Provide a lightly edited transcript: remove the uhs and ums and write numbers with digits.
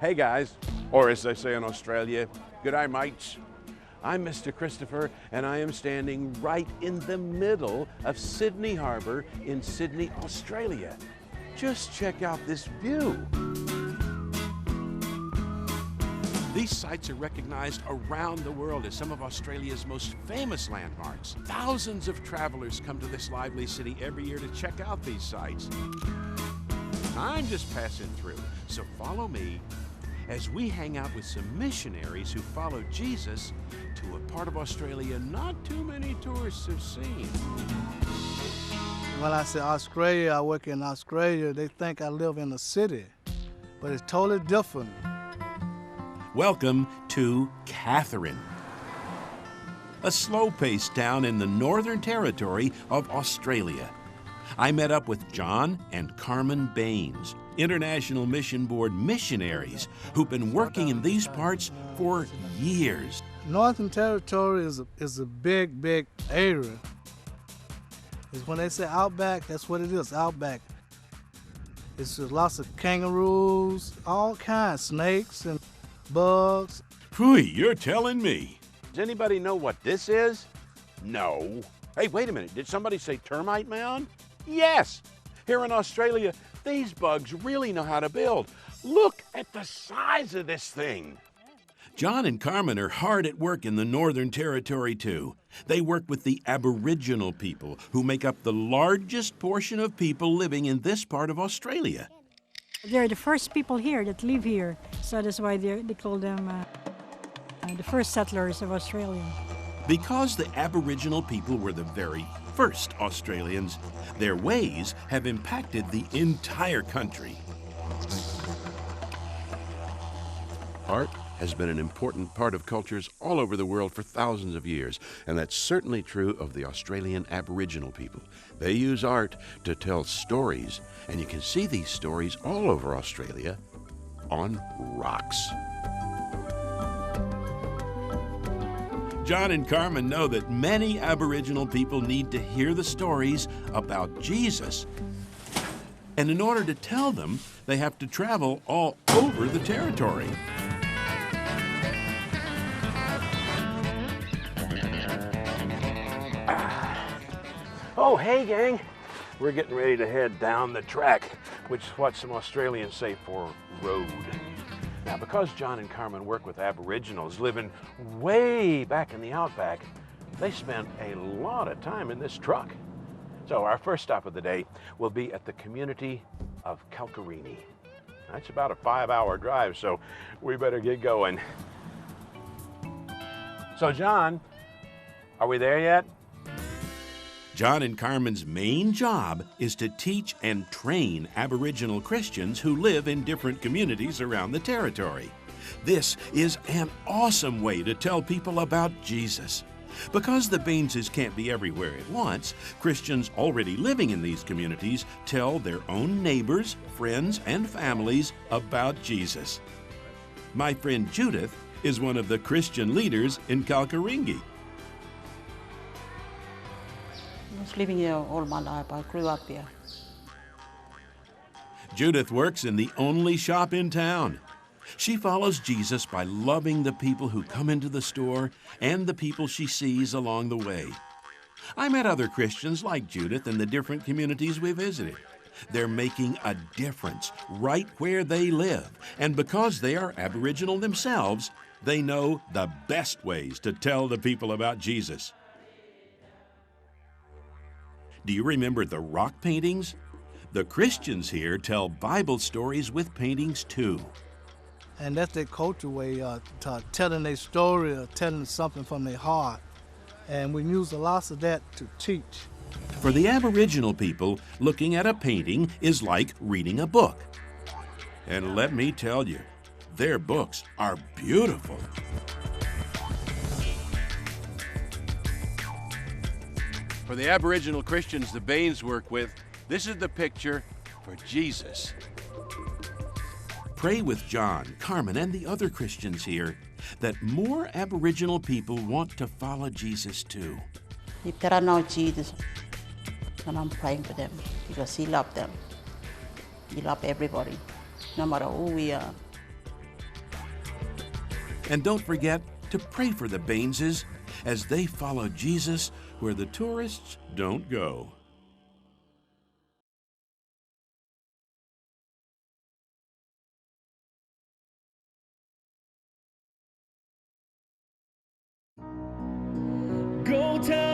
Hey guys, or as they say in Australia, g'day mates. I'm Mr. Christopher and I am standing right in the middle of Sydney Harbour in Sydney, Australia. Just check out this view. These sites are recognized around the world as some of Australia's most famous landmarks. Thousands of travelers come to this lively city every year to check out these sites. I'm just passing through, so follow me as we hang out with some missionaries who follow Jesus to a part of Australia not too many tourists have seen. When I say Australia, I work in Australia, they think I live in a city, but it's totally different. Welcome to Katherine, a slow-paced town in the Northern Territory of Australia. I met up with John and Carmen Baynes, International Mission Board missionaries who've been working in these parts for years. Northern Territory is a big, big area. It's when they say outback, that's what it is, outback. It's just lots of kangaroos, all kinds, snakes and bugs. Phooey, you're telling me. Does anybody know what this is? No. Hey, wait a minute. Did somebody say termite mound? Yes. Here in Australia, these bugs really know how to build. Look at the size of this thing. John and Carmen are hard at work in the Northern Territory, too. They work with the Aboriginal people, who make up the largest portion of people living in this part of Australia. They're the first people here that live here, so that's why they call them the first settlers of Australia. Because the Aboriginal people were the very first Australians, their ways have impacted the entire country. Art has been an important part of cultures all over the world for thousands of years, and that's certainly true of the Australian Aboriginal people. They use art to tell stories, and you can see these stories all over Australia on rocks. John and Carmen know that many Aboriginal people need to hear the stories about Jesus. And in order to tell them, they have to travel all over the territory. Oh, hey, gang. We're getting ready to head down the track, which is what some Australians say for road. Now, because John and Carmen work with Aboriginals living way back in the outback, they spend a lot of time in this truck. So our first stop of the day will be at the community of Kalkarini. That's about a 5-hour drive, so we better get going. So, John, are we there yet? John and Carmen's main job is to teach and train Aboriginal Christians who live in different communities around the territory. This is an awesome way to tell people about Jesus. Because the Bayneses can't be everywhere at once, Christians already living in these communities tell their own neighbors, friends, and families about Jesus. My friend Judith is one of the Christian leaders in Kalkaringi. I was living here all my life. I grew up here. Judith works in the only shop in town. She follows Jesus by loving the people who come into the store and the people she sees along the way. I met other Christians like Judith in the different communities we visited. They're making a difference right where they live, and because they are Aboriginal themselves, they know the best ways to tell the people about Jesus. Do you remember the rock paintings? The Christians here tell Bible stories with paintings too. And that's their culture way to telling their story or telling something from their heart. And we use a lot of that to teach. For the Aboriginal people, looking at a painting is like reading a book. And let me tell you, their books are beautiful. For the Aboriginal Christians the Baynes work with, this is the picture for Jesus. Pray with John, Carmen, and the other Christians here that more Aboriginal people want to follow Jesus too. If they don't know Jesus, and I'm praying for them because He loves them. He loves everybody, no matter who we are. And don't forget to pray for the Bayneses as they follow Jesus where the tourists don't go. Go tell